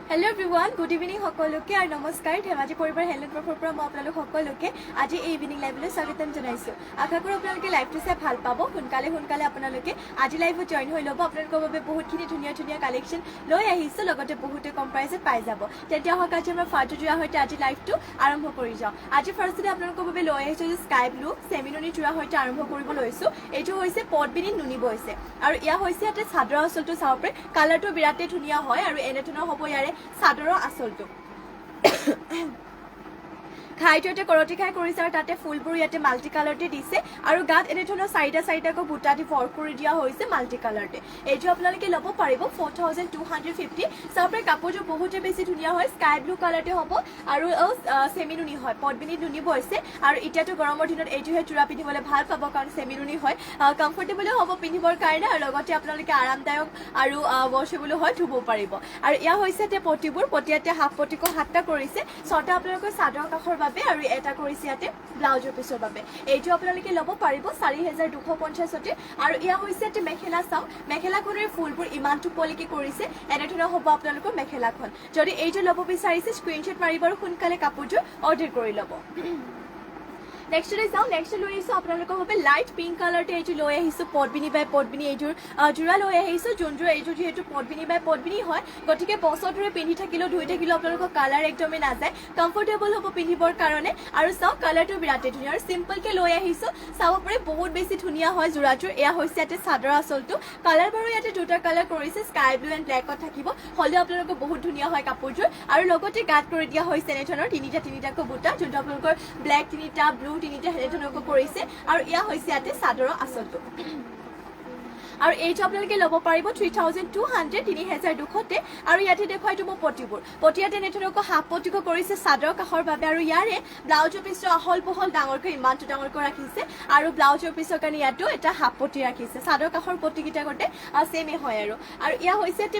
Hello everyone, good evening সকলোকে আৰু নমস্কাৰ ধেমাজি পৰিবাৰ হেলেন প্ৰফৰ পৰা মই আপোনালোক সকলোকে আজি এই ইভিনিং লাইভলৈ স্বাগতম জনাইছো আশা কৰো আপোনালোকে লাইভটো চাই ভাল পাব সোনকালে আপোনালোকে আজি লাইভত জয়েন হৈ ল'ব আপোনালোকৰ বাবে বহুতখিনি ধুনীয়া কালেকশ্যন লৈ আহিছো লগতে বহুতে কম প্ৰাইচত পাই যাব তেতিয়া হওক আজি আমাৰ ফাৰ্টো জোৰা হৈতে আজি লাইভটো আৰম্ভ কৰি যাওঁ আজি ফাৰ্ষ্টতে আপোনালোকৰ বাবে লৈ আহিছো যে স্কাই ব্লু সেমিনুনি জোৰা হৈতে আৰম্ভ কৰিব লৈছো এইটো হৈছে পটবিনি নুনি বৈছে আৰু ইয়া হৈছে ইয়াতে চাদৰ আঁচলটো চাব পাৰে কালাৰটো বিৰাটেই ধুনীয়া হয় আৰু এনেধৰণৰ হ'ব ইয়াৰে চাদৰৰ আঁচলটো খাইটোতে কৰটি খাই কৰিছে আৰু তাতে ফুলবোৰ ইয়াতে মাল্টি কালাৰতে দিছে আৰু গাত এনে ধৰণৰ চাৰিটাকৈ বুটা দি ফৰ কৰি দিয়া হৈছে মাল্টি কালাৰতে এইটো আপোনালোকে ল'ব পাৰিব 4250 চাপৰে কাপোৰটো বহুতে বেছি ধুনীয়া হয় স্কাই ব্লু কালাৰতে হ'ব আৰু সেমিনুনি হয় পটবিনি নুনি বৈছে আৰু এতিয়াতো গৰমৰ দিনত এইটোহে চুৰা পিন্ধিবলৈ ভাল পাব কাৰণ সেমিনুনি হয় কমফৰ্টেবল হ'ব পিন্ধিবৰ কাৰণে আৰু লগতে আপোনালোকে আৰামদায়ক আৰু ৱাশেবল হয় ধুব পাৰিব আৰু ইয়া হৈছে তে পটিবোৰ পটিয়াতে হাফ পটিকো হাতটা কৰিছে ছটা আপোনালোকৰ চাদৰ কাষৰ বাবে আৰু এটা কৰিছে ইয়াতে ব্লাউজৰ পিছৰ বাবে এইটো আপোনালোকে ল'ব পাৰিব 4250 আৰু ইয়া হৈছে ইয়াতে মেখেলা চাও মেখেলাখনৰ ফুলবোৰ ইমানটো পলিকি কৰিছে এনেধৰণৰ হ'ব আপোনালোকৰ মেখেলাখন যদি এইটো ল'ব বিচাৰিছে স্ক্ৰীনশ্বট মাৰিব আৰু সোনকালে কাপোৰটো অৰ্ডাৰ কৰি ল'ব Next day sound next লৈ আহিছো আপোনালোকৰ বাবে লাইট পিংক কালাৰতে এইটো লৈ আহিছো পটবিনি বাই পটবিনি এইটোৰ জোৰা লৈ আহিছো যোনজোৰ এইটো যেহেতু পটবিনি বাই পটবিনি হয় গতিকে বছৰ ধৰি পিন্ধি থাকিলেও ধুই থাকিলেও আপোনালোকৰ কালাৰ একদমেই নাযায় কমফৰ্টেবল হ'ব পিন্ধিবৰ কাৰণে আৰু চাওক কালাৰটো বিৰাটেই ধুনীয়া আৰু চিম্পলকে লৈ আহিছো চাব পাৰে বহুত বেছি ধুনীয়া হয় জোৰাটোৰ এয়া হৈছে ইয়াতে চাদৰ আঁচলটো কালাৰ বাৰু ইয়াতে দুটা কালাৰ কৰিছে স্কাই ব্লু এণ্ড ব্লেকত থাকিব হ'লেও আপোনালোকৰ বহুত ধুনীয়া হয় কাপোৰযোৰ আৰু লগতে গাত কৰি দিয়া হৈছে এনেধৰণৰ তিনিটাকৈ বুটা যোনটো আপোনালোকৰ ব্লেক তিনিটা ব্লু তিনিটা হেনেধৰণকৈ কৰিছে আৰু ইয়া হৈছে ইয়াতে চাদৰৰ আঁচলটো আৰু এইটো আপোনালোকে ল'ব পাৰিব 3200 3200 আৰু ইয়াতে দেখুৱাইটো মই পটিয়াতে এনেধৰণকৈ হাফ পটিকো কৰিছে চাদৰ কাষৰ বাবে আৰু ইয়াৰে ব্লাউজৰ পিছৰ আহল বহল ডাঙৰকৈ ইমানটো ডাঙৰকৈ ৰাখিছে আৰু ব্লাউজৰ পিছৰ কাৰণে ইয়াতো এটা হাফ পটি ৰাখিছে চাদৰ কাষৰ পটিকেইটা গতে সেমে হয় আৰু ইয়া হৈছে ইয়াতে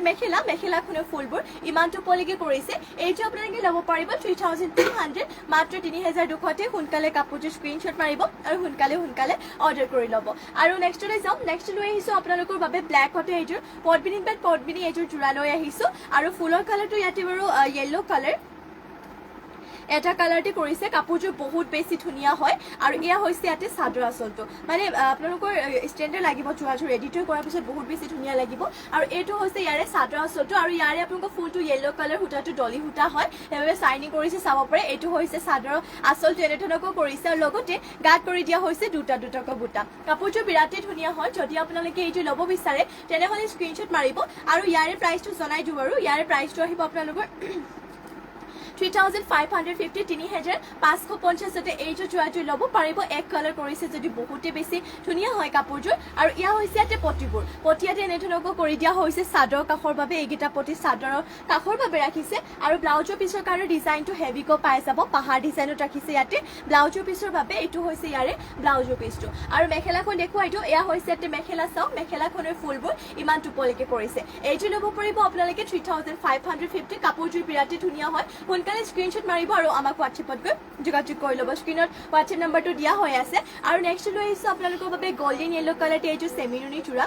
মেখেলাখনৰ ফুলবোৰ ইমানটো পলিকে কৰিছে এইটো আপোনালোকে ল'ব পাৰিব 3200 মাত্ৰ 3200 সোনকালে কাপোৰটো স্ক্ৰীনশ্বট মাৰিব আৰু সোনকালে অৰ্ডাৰ কৰি ল'ব আৰু নেক্সটলৈ যাম নেক্সট লৈ আহিছো আপোনালোকৰ বাবে ব্ল্যাক হতে এইযোৰ পটবিনি এইযোৰ জোৰা লৈ আহিছো আৰু ফুলৰ কালাৰটো ইয়াতে বাৰু য়েলো কালাৰ এটা কালাৰতে কৰিছে কাপোৰযোৰ বহুত বেছি ধুনীয়া হয় আৰু এয়া হৈছে ইয়াতে চাদৰ আঁচলটো মানে আপোনালোকৰ ষ্টেণ্ডাৰ্ড লাগিব জোৰাযোৰ ৰেডিটো কৰাৰ পিছত বহুত বেছি ধুনীয়া লাগিব আৰু এইটো হৈছে ইয়াৰে চাদৰ আঁচলটো আৰু ইয়াৰে আপোনালোকৰ ফুলটো য়েলো কালাৰ সূতাটো ডলি সূতা হয় সেইবাবে চাইনিং কৰিছে চাব পাৰে এইটো হৈছে চাদৰ আঁচলটো এনেধৰণকৈ কৰিছে আৰু লগতে গাত কৰি দিয়া হৈছে দুটাকৈ বুটা কাপোৰযোৰ বিৰাটেই ধুনীয়া হয় যদি আপোনালোকে এইটো ল'ব বিচাৰে তেনেহ'লে স্ক্ৰীনশ্বট মাৰিব আৰু ইয়াৰে প্ৰাইচটো জনাই দিওঁ আৰু ইয়াৰে প্ৰাইচটো আহিব আপোনালোকৰ 3550 3550 এইযোৰ জোৰাযোৰ ল'ব পাৰিব এক কালাৰ কৰিছে যদি বহুতে বেছি ধুনীয়া হয় কাপোৰযোৰ আৰু ইয়া হৈছে ইয়াতে পটিয়াতে এনেধৰণকৈ কৰি দিয়া হৈছে চাদৰ কাষৰ বাবে এইকেইটা পটি চাদৰৰ কাষৰ বাবে ৰাখিছে আৰু ব্লাউজৰ পিছৰ কাৰণে ডিজাইনটো হেভিকৈ পাই যাব পাহাৰ ডিজাইনত ৰাখিছে ইয়াতে ব্লাউজৰ পিছৰ বাবে এইটো হৈছে ইয়াৰে ব্লাউজৰ পিছটো আৰু মেখেলাখন দেখুৱাইটো এয়া হৈছে ইয়াতে মেখেলা চাওক মেখেলাখনৰ ফুলবোৰ ইমান টোপলিকে কৰিছে এইযোৰ ল'ব পাৰিব আপোনালোকে 3550 কাপোৰযোৰ বিৰাটেই ধুনীয়া হয় সোনকালে স্ক্ৰীনশ্বট মাৰিব আৰু আমাক হোৱাটছএপত গৈ যোগাযোগ কৰি ল'ব স্ক্ৰীনত হোৱাটছএপ নম্বৰটো দিয়া হৈ আছে আৰু নেক্সট লৈ আহিছো আপোনালোকৰ বাবে গোল্ডেন য়েলো কালাৰতে এইযোৰ সেমিনুনি জোৰা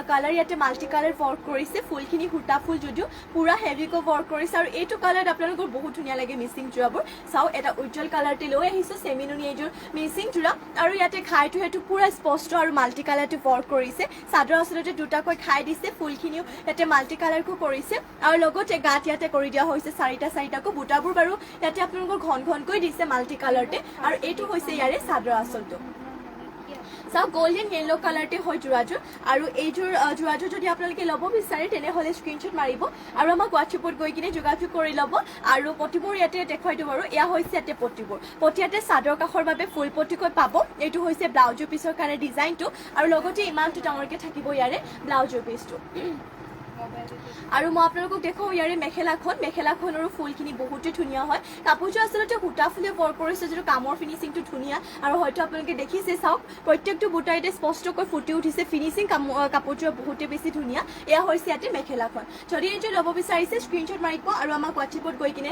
কালাৰ ইয়াতে মাল্টি কালাৰ ৱৰ্ক কৰিছে ফুলখিনি সূতা ফুল যদিও পুৰা হেভিকৈ ৱৰ্ক কৰিছে আৰু এইটো কালাৰত আপোনালোকৰ বহুত ধুনীয়া লাগে মিচিং জোৰাবোৰ চাও এটা উজ্জ্বল কালাৰতে লৈ আহিছো সেমিনুনি এইযোৰ মিচিং জোৰা আৰু ইয়াতে খাইটো সেইটো পুৰা স্পষ্ট আৰু মাল্টি কালাৰতে ৱৰ্ক কৰিছে চাদৰ আঁচলতে দুটাকৈ খাই দিছে ফুলখিনিও ইয়াতে মাল্টি কালাৰকো কৰিছে আৰু লগতে গাত ইয়াতে কৰি দিয়া হৈছে চাৰিটাকৈ বুটাবোৰ বাৰু ইয়াতে আপোনালোকৰ ঘনকৈ দিছে মাল্টি কালাৰতে আৰু এইটো হৈছে ইয়াৰে চাদৰ আঁচলটো চাও গোল্ডেন য়েলো কালাৰতে হয় জোৰাযোৰ আৰু এইযোৰ জোৰাযোৰ যদি আপোনালোকে ল'ব বিচাৰে তেনেহ'লে স্ক্ৰীনশ্বট মাৰিব আৰু আমাক হোৱাটছএপত গৈ কিনে যোগাযোগ কৰি ল'ব আৰু পটিবোৰ ইয়াতে দেখুৱাই দিওঁ বাৰু এয়া হৈছে ইয়াতে পটিয়াতে চাদৰ কাষৰ বাবে ফুল পটিকৈ পাব এইটো হৈছে ব্লাউজৰ পিছৰ কাৰণে ডিজাইনটো আৰু লগতে ইমানটো ডাঙৰকৈ থাকিব ইয়াৰে ব্লাউজৰ পিছটো আৰু মই আপোনালোকক দেখুৱাওঁ ইয়াৰে মেখেলাখনৰো ফুলখিনি বহুতেই ধুনীয়া হয় কাপোৰযোৰ আচলতে সূতা ফুলে ৱৰ্ক কৰিছে যিটো কামৰ ফিনিচিংটো ধুনীয়া আৰু হয়তো আপোনালোকে দেখিছে চাওক প্ৰত্যেকটো বুটাইতে স্পষ্টকৈ ফুটি উঠিছে ফিনিচিং কাপোৰযোৰ বহুতেই বেছি ধুনীয়া এয়া হৈছে ইয়াতে মেখেলাখন যদি এইযোৰ ল'ব বিচাৰিছে স্ক্ৰীনশ্বট মাৰিব আৰু আমাক হোৱাটছএপত গৈ কিনে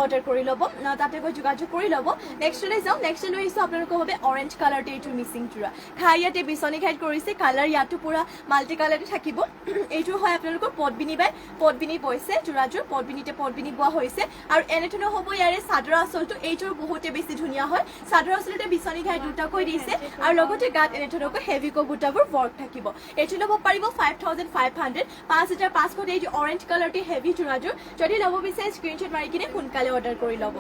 অৰ্ডাৰ কৰি ল'ব তাতে গৈ যোগাযোগ কৰি ল'ব নেক্সটলৈ যাওঁ নেক্সট লৈ আহিছোঁ আপোনালোকৰ বাবে অৰেঞ্জ কালাৰতে এইযোৰ মিচিং জোৰা খাই ইয়াতে বিচনী ঘাইত কৰিছে কালাৰ ইয়াতো পুৰা মাল্টি কালাৰতে থাকিব এইযোৰ হয় আপোনালোকৰ পদ্মিনী বাই পদ্মিনী বৈছে যোৰাযোৰ পদ্মিনীতে পদ্মিনী বোৱা হৈছে আৰু এনেধৰণৰ হ'ব ইয়াৰে চাদৰ আঁচলটো এইযোৰ বহুতে বেছি ধুনীয়া হয় চাদৰ আঁচলতে বিচনী ঘাই দুটাকৈ দিছে আৰু লগতে গাত এনেধৰণকৈ হেভিকৈ বুটাবোৰ ৱৰ্ক থাকিব এইটো ল'ব পাৰিব 5500 5500 এই অৰেঞ্জ কালাৰটি হেভি যোৰাযোৰ যদি ল'ব বিচাৰে স্ক্ৰীনশ্বট মাৰি কিনে সোনকালে অৰ্ডাৰ কৰি ল'ব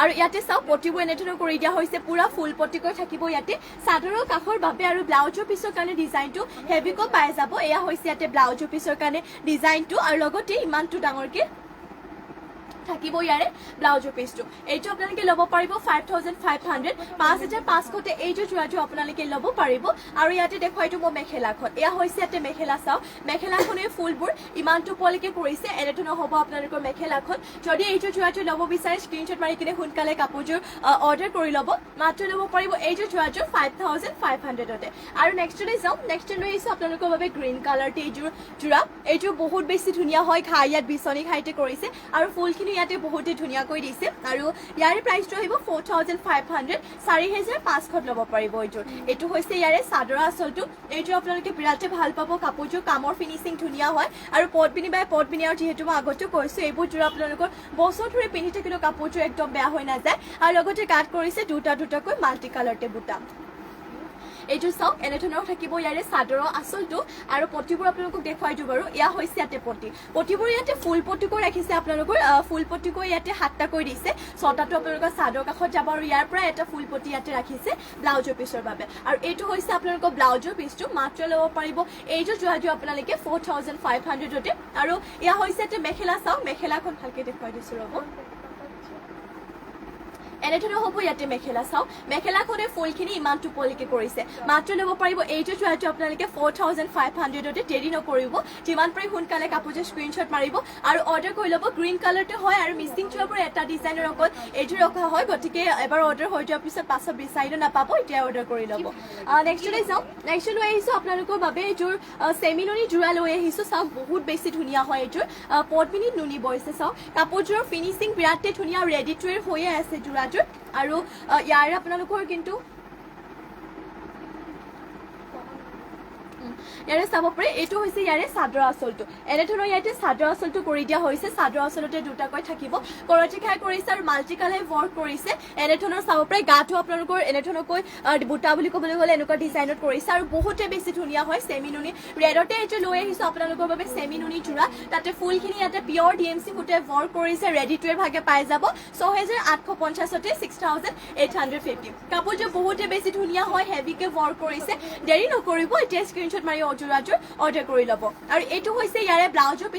আৰু ইয়াতে চাও পটিবোৰ এনেধৰণৰ কৰি দিয়া হৈছে পুৰা ফুল পটিকৈ থাকিব ইয়াতে চাদৰৰ কাষৰ বাবে আৰু ব্লাউজৰ পিছৰ কাৰণে ডিজাইনটো হেভিকৈ পাই যাব এয়া হৈছে ইয়াতে ব্লাউজৰ পিছৰ কাৰণে ডিজাইনটো আৰু লগতে ইমানটো ডাঙৰকে থাকিব ইয়াৰে ব্লাউজৰ পিছটো এইটো আপোনালোকে ল'ব পাৰিব 5500 5500 এইটো যোৰাটো আপোনালোকে ল'ব পাৰিব আৰু ইয়াতে দেখুৱাইটো মই মেখেলাখন এয়া হৈছে ইয়াতে মেখেলা চাও মেখেলাখনে ফুলবোৰ ইমানটো পলিকে কৰিছে এনেধৰণৰ হ'ব আপোনালোকৰ মেখেলাখন যদি এইটো যোৰাটো ল'ব বিচাৰে স্ক্ৰীনশ্বট মাৰি কিনে সোনকালে কাপোৰযোৰ অৰ্ডাৰ কৰি ল'ব মাত্ৰ ল'ব পাৰিব এইটো যোৰাটো 5500 আৰু নেক্সটলৈ যাওঁ নেক্সট লৈ আহিছো আপোনালোকৰ বাবে গ্ৰীণ কালাৰটি এইযোৰ যোৰা এইটো বহুত বেছি ধুনীয়া হয় ঘাই ইয়াত বিচনী ঘাইতে কৰিছে আৰু ফুলখিনি ইয়াতে বহুতে ধুনীয়াকৈ দিছে আৰু ইয়াৰে প্ৰাইচটো আহিব 4500 4500 ল'ব পাৰিব এইযোৰ এইটো হৈছে ইয়াৰে চাদৰ আঁচলটো এইযোৰ আপোনালোকে বিৰাটে ভাল পাব কাপোৰযোৰ কামৰ ফিনিচিং ধুনীয়া হয় আৰু পদ্মিনী বাই পদ্মিনী আৰু যিহেতু মই আগতে কৈছো এইবোৰ যোৰ আপোনালোকৰ বছৰ ধৰি পিন্ধি থাকিলেও কাপোৰযোৰ একদম বেয়া হৈ নাযায় আৰু লগতে কাট কৰিছে দুটাকৈ মাল্টি কালাৰতে বুটা এইটো চাওক এনেধৰণৰ থাকিব ইয়াৰে চাদৰৰ আঁচলটো আৰু পটিবোৰ আপোনালোকক দেখুৱাই দিওঁ বাৰু এয়া হৈছে ইয়াতে পটিবোৰ ইয়াতে ফুল পটিকৈ ৰাখিছে আপোনালোকৰ ফুল পটিকৈ ইয়াতে 7টা কৈ দিছে 6টাটো আপোনালোকৰ চাদৰ কাষত যাব আৰু ইয়াৰ পৰা এটা ফুল পটি ইয়াতে ৰাখিছে ব্লাউজৰ পিছৰ বাবে আৰু এইটো হৈছে আপোনালোকৰ ব্লাউজৰ পিছটো মাত্ৰ ল'ব পাৰিব এইটো যোৱাটো আপোনালোকে 4500 আৰু এয়া হৈছে ইয়াতে মেখেলা চাওক মেখেলাখন ভালকে দেখুৱাই দিছো ৰ'ব এনেধৰণৰ হ'ব ইয়াতে মেখেলা চাও মেখেলাখনে ফুলখিনি ইমানটো পলিকে কৰিছে মাত্ৰ ল'ব পাৰিব এইটো যোৱাটো আপোনালোকে 4500 দেৰি নকৰিব যিমান পাৰি সোনকালে কাপোৰযোৰ স্ক্ৰীনশ্বট মাৰিব আৰু অৰ্ডাৰ কৰি ল'ব গ্ৰীণ কালাৰটো হয় আৰু মিচিং যোৱাবোৰ এটা ডিজাইনৰ অকল এইটো ৰখা হয় গতিকে এবাৰ অৰ্ডাৰ হৈ যোৱাৰ পিছত পাছত বিচাৰিলে নাপাব এতিয়া অৰ্ডাৰ কৰি ল'ব নেক্সটলৈ যাওঁ নেক্সট লৈ আহিছো আপোনালোকৰ বাবে এইযোৰ চেমি নুনি যোৰা লৈ আহিছো চাওক বহুত বেছি ধুনীয়া হয় এইযোৰ পদ্মিনী নুনি বৈছে চাওক কাপোৰযোৰৰ ফিনিচিং বিৰাটে ধুনীয়া ৰেডি টু ৱেৰ হৈয়ে আছে যোৰা আৰু ইয়াৰে আপোনালোকৰ কিন্তু ইয়াৰে চাব পাৰে এইটো হৈছে ইয়াৰে চাদৰ আঁচলটো এনেধৰণৰ ইয়াতে চাদৰ আঁচলটো কৰি দিয়া হৈছে চাদৰ আঁচলতে দুটাকৈ থাকিব কৰটি খাই কৰিছে আৰু মাল্টি কালাৰ ৱৰ্ক কৰিছে এনেধৰণৰ চাব পাৰে গাটো আপোনালোকৰ এনেধৰণকৈ বুটা বুলি ক'বলৈ গ'লে এনেকুৱা ডিজাইনত কৰিছে আৰু বহুতে বেছি ধুনীয়া হয় চেমি নুনি ৰেডতে এইটো লৈ আহিছো আপোনালোকৰ বাবে চেমি নুনি যোৰা তাতে ফুলখিনি ইয়াতে পিয়ৰ DMC সূতে ৱৰ্ক কৰিছে ৰেডি টু ৱেৰ ভাগে পাই যাব 6850 6850 কাপোৰযোৰ বহুতে বেছি ধুনীয়া হয় হেভিকে ৱৰ্ক কৰিছে দেৰি নকৰিব এতিয়া স্ক্ৰীনশ্বট মাৰি যোৰাযোৰ অৰ্ডাৰ কৰি ল'ব আৰু এইটো হৈছে ইয়াৰে ব্লাউজৰ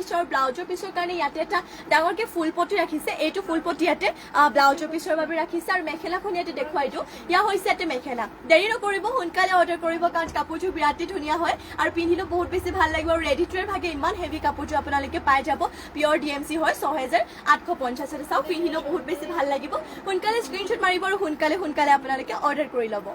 পিছৰ কাৰণে ইয়াতে এটা ডাঙৰকে ফুল পটি ৰাখিছে এইটো ফুল পটি ইয়াতে ব্লাউজৰ পিছৰ বাবে ৰাখিছে আৰু মেখেলাখন ইয়াতে দেখুৱাই দিওঁ ইয়া হৈছে ইয়াতে মেখেলা দেৰি নকৰিব সোনকালে অৰ্ডাৰ কৰিব কাৰণ কাপোৰযোৰ বিৰাটেই ধুনীয়া হয় আৰু পিন্ধিলেও বহুত বেছি ভাল লাগিব আৰু ৰেডি টু ৱেৰ ভাগে ইমান হেভি কাপোৰযোৰ আপোনালোকে পাই যাব পিয়ৰ DMC হয় 6850 চাওক পিন্ধিলেও বহুত বেছি ভাল লাগিব সোনকালে স্ক্ৰীনশ্বট মাৰিব আৰু সোনকালে আপোনালোকে অৰ্ডাৰ কৰি ল'ব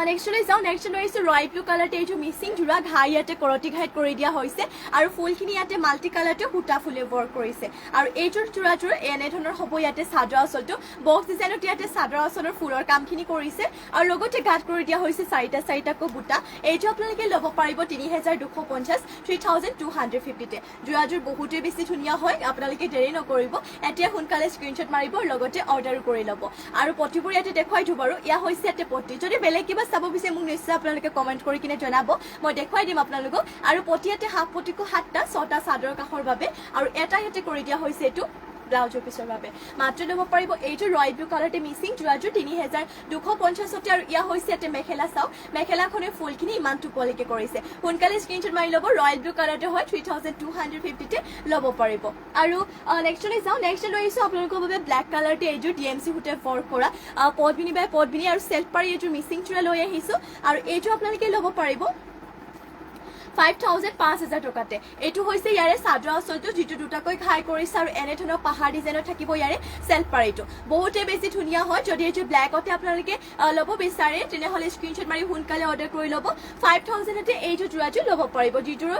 নেক্সটলৈ যাওঁ নেক্সট লৈ আহিছো ৰয়েল ব্লু কালাৰতে এইটো মিচিং যোৰা ঘাই ইয়াতে কৰটি ঘাইত কৰি দিয়া হৈছে আৰু ফুলখিনি ইয়াতে মাল্টি কালাৰতে সূতা ফুলে ৱৰ্ক কৰিছে আৰু এইযোৰ যোৰাযোৰ এনেধৰণৰ হ'ব ইয়াতে চাদৰ আঁচলটো বক্স ডিজাইনত ইয়াতে চাদৰ আঁচলৰ ফুলৰ কামখিনি কৰিছে আৰু লগতে গাঁত কৰি দিয়া হৈছে চাৰিটাকৈ বুটা এইটো আপোনালোকে ল'ব পাৰিব 3250 3250 যোৰাযোৰ বহুতেই বেছি ধুনীয়া হয় আপোনালোকে দেৰি নকৰিব এতিয়া সোনকালে স্ক্ৰীনশ্বট মাৰিব লগতে অৰ্ডাৰো কৰি ল'ব আৰু পটিবোৰ ইয়াতে দেখুৱাই দিওঁ বাৰু এয়া হৈছে ইয়াতে পটি যদি বেলেগ কিবা চাব বিচাৰে মোক নিশ্চয় আপোনালোকে কমেণ্ট কৰি কিনে জনাব মই দেখুৱাই দিম আপোনালোকক আৰু পটি ইয়াতে হাফ পটিকো 7টা 6টা চাদৰ কাষৰ বাবে আৰু এটা ইয়াতে কৰি দিয়া হৈছে এইটো ব্লাউজৰ পিছৰ বাবে মাত্ৰ ল'ব পাৰিব এইটো ৰয়েল ব্লু কালাৰতে মিচিং যোৰাযোৰ 3250 আৰু ইয়া হৈছে ইয়াতে মেখেলা চাওক মেখেলাখনে ফুলখিনি ইমানটো পলিকে কৰিছে সোনকালে স্ক্ৰীনশ্বট মাৰি ল'ব ৰয়েল ব্লু কালাৰতে হয় 3250 ল'ব পাৰিব আৰু নেক্সটলৈ যাওঁ নেক্সট লৈ আহিছো আপোনালোকৰ বাবে ব্লেক কালাৰতে এইযোৰ DMC সূতে ৱৰ্ক কৰা পদ্মিনী বাই পদ্মিনী আৰু চেল্ফ পাৰি এইযোৰ মিচিং যোৰা লৈ আহিছো আৰু এইটো আপোনালোকে ল'ব পাৰিব 5000 টকাতে এইটো হৈছে ইয়াৰে চাদৰ আঁচলটো যিটো দুটাকৈ ঘাই কৰিছে আৰু এনেধৰণৰ পাহাৰ ডিজাইনত থাকিব ইয়াৰে চেল্ফ পাৰিটো বহুতে বেছি ধুনীয়া হয় যদি এইটো ব্লেকতে আপোনালোকে ল'ব বিচাৰে তেনেহ'লে স্ক্ৰীনশ্বট মাৰি সোনকালে অৰ্ডাৰ কৰি ল'ব 5000 তে এইটো যোৰাযোৰ ল'ব পাৰিব যিটোৰ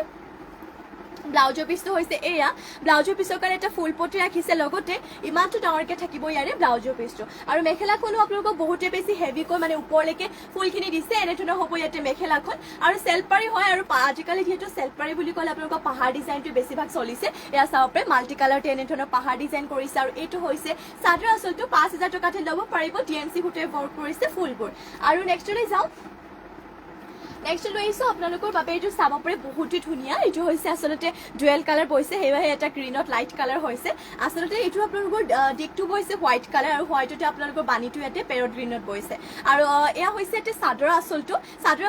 ব্লাউজৰ পিছটো হৈছে এয়া ব্লাউজৰ পিছৰ কাৰণে এটা ফুল পটি ৰাখিছে লগতে ইমানটো ডাঙৰকে থাকিব ইয়াৰে ব্লাউজৰ পিছটো আৰু মেখেলাখনো আপোনালোকক বহুতে বেছি হেভিকৈ মানে ওপৰলৈকে ফুলখিনি দিছে এনেধৰণৰ হ'ব ইয়াতে মেখেলাখন আৰু চেলপাৰী হয় আৰু আজিকালি যিহেতু চেলপাৰী বুলি ক'লে আপোনালোকৰ পাহাৰ ডিজাইনটো বেছিভাগ চলিছে এয়া চাব পাৰে মাল্টি কালাৰতে এনেধৰণৰ পাহাৰ ডিজাইন কৰিছে আৰু এইটো হৈছে চাদৰ আচলটো 5000 টকাতে ল'ব পাৰিব ডিএমচি সূতাৰে ৱৰ্ক কৰিছে ফুলবোৰ আৰু নেক্সটলৈ যাওঁ নেক্সট লৈ আহিছোঁ আপোনালোকৰ বাবে এইটো চাব পাৰে বহুতেই ধুনীয়া এইটো হৈছে আচলতে ডুৱেল কালাৰ বৈছে সেয়েহে এটা গ্ৰীণত লাইট কালাৰ হৈছে আচলতে এইটো আপোনালোকৰ দিকটো বৈছে হোৱাইট কালাৰ আৰু হোৱাইটতে আপোনালোকৰ বাণীটো ইয়াতে পেৰট গ্ৰীণত বৈছে আৰু এয়া হৈছে এটা চাদৰ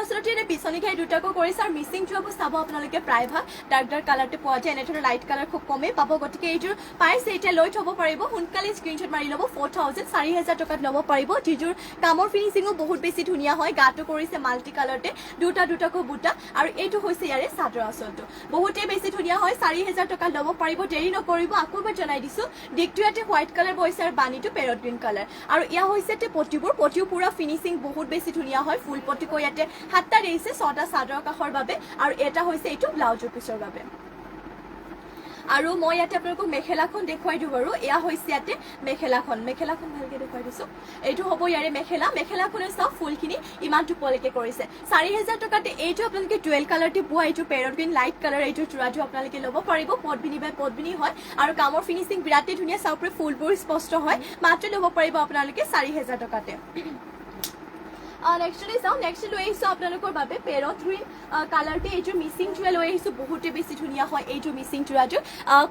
আচলতে এনে পিছনি ঘাই দুটাকৈ কৰিছে আৰু মিচিং যোৱাবোৰ চাব আপোনালোকে প্ৰায়ভাগ ডাৰ্ক কালাৰতে পোৱা যায় এনেধৰণৰ লাইট কালাৰ খুব কমেই পাব গতিকে এইযোৰ পাইছে এতিয়া লৈ থ'ব পাৰিব সোনকালে স্ক্ৰীনশ্বট মাৰি ল'ব 4000 4000 টকাত ল'ব পাৰিব যিযোৰ কামৰ ফিনিচিঙো বহুত বেছি ধুনীয়া হয় গাটো কৰিছে মাল্টি কালাৰতে দুটাকৈ বুটা আৰু এইটো হৈছে ইয়াৰে চাদৰ আচলটো বহুতেই বেছি ধুনীয়া হয় 4000 টকা ল'ব পাৰিব দেৰি নকৰিব আকৌ এবাৰ জনাই দিছোঁ দিকটো ইয়াতে হোৱাইট কালাৰ বৈছে আৰু বাণীটো পেৰট গ্ৰীণ কালাৰ আৰু এয়া হৈছে পটিও পুৰা ফিনিচিং বহুত বেছি ধুনীয়া হয় ফুল পটিকৈ ইয়াতে 7টা দিছে 6টা চাদৰ কাষৰ বাবে আৰু এটা হৈছে এইটো ব্লাউজৰ পিছৰ বাবে আৰু মই ইয়াতে আপোনালোকক মেখেলাখন দেখুৱাই দিওঁ বাৰু এয়া হৈছে ইয়াতে মেখেলাখন ভালকে দেখুৱাই দিছোঁ এইটো হ'ব ইয়াৰে মেখেলাখনে চাওক ফুলখিনি ইমানটো পলৈকে কৰিছে 4000 টকাতে এইটো আপোনালোকে ডুৱেল কালাৰটি পোৱা এইটো পেৰট গ্ৰীণ লাইট কালাৰ এইটো চূড়াটো আপোনালোকে ল'ব পাৰিব পদ্মিনী বাই পদ্মিনী হয় আৰু কামৰ ফিনিচিং বিৰাটেই ধুনীয়া চাউপৰে ফুলবোৰ স্পষ্ট হয় মাত্ৰ ল'ব পাৰিব আপোনালোকে 4000 টকাতে নেক্সট লৈ আহিছোঁ আপোনালোকৰ বাবে পেৰট গ্ৰীণ কালাৰতে এইযোৰ মিচিং চূড়া লৈ আহিছোঁ বহুতে বেছি ধুনীয়া হয় এইযোৰ মিচিং চূড়াযোৰ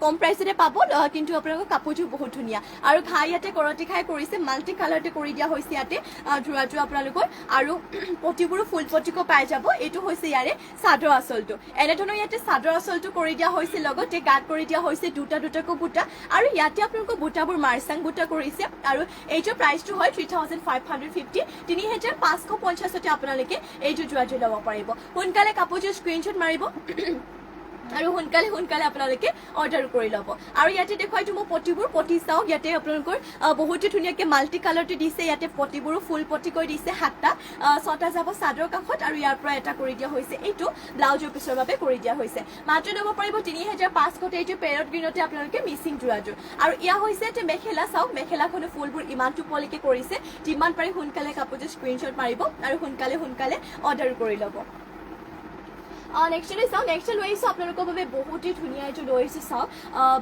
কম প্ৰাইচতে পাব কিন্তু আপোনালোকৰ কাপোৰযোৰ বহুত ধুনীয়া আৰু ঘাই ইয়াতে কৰতি খাই কৰিছে মাল্টি কালাৰতে কৰি দিয়া হৈছে ইয়াতে চূড়াযোৰ আপোনালোকৰ আৰু পটিবোৰো ফুল পটিকৈ পাই যাব এইটো হৈছে ইয়াৰে চাদৰ আচলটো এনেধৰণৰ ইয়াতে চাদৰ আচলটো কৰি দিয়া হৈছে লগতে গাত কৰি দিয়া হৈছে দুটাকৈ বুটা আৰু ইয়াতে আপোনালোকৰ বুটাবোৰ মাৰ্চাং বুটা কৰিছে আৰু এইযোৰ প্ৰাইচটো হয় 3550 3550 আপোনালোকে এইযোৰ যোৱাযোৰ ল'ব পাৰিব সোনকালে কাপোৰযোৰ স্ক্ৰীনশ্বট মাৰিব আৰু সোনকালে আপোনালোকে অৰ্ডাৰ কৰি ল'ব আৰু ইয়াতে দেখুৱাইছো মই পটি চাওক ইয়াতে আপোনালোকৰ বহুতে ধুনীয়াকৈ মাল্টি কালাৰটো দিছে ইয়াতে পটিবোৰো ফুল পটিকৈ দিছে 7টা 6টা যাব চাদৰ কাষত আৰু ইয়াৰ পৰা এটা কৰি দিয়া হৈছে এইটো ব্লাউজৰ পিছৰ বাবে কৰি দিয়া হৈছে মাত্ৰ ল'ব পাৰিব 3500 এইটো পেৰট গ্ৰীণতে আপোনালোকে মিচিং যোৱাযোৰ আৰু এয়া হৈছে এটা মেখেলা চাওক মেখেলাখনে ফুলবোৰ ইমানটো পলিকে কৰিছে যিমান পাৰি সোনকালে কাপোৰযোৰ স্ক্ৰীনশ্বট মাৰিব আৰু সোনকালে অৰ্ডাৰ কৰি ল'ব নেক্সট লৈ আহিছোঁ আপোনালোকৰ বাবে বহুতেই ধুনীয়া এইযোৰ লৈ আহিছোঁ চাওক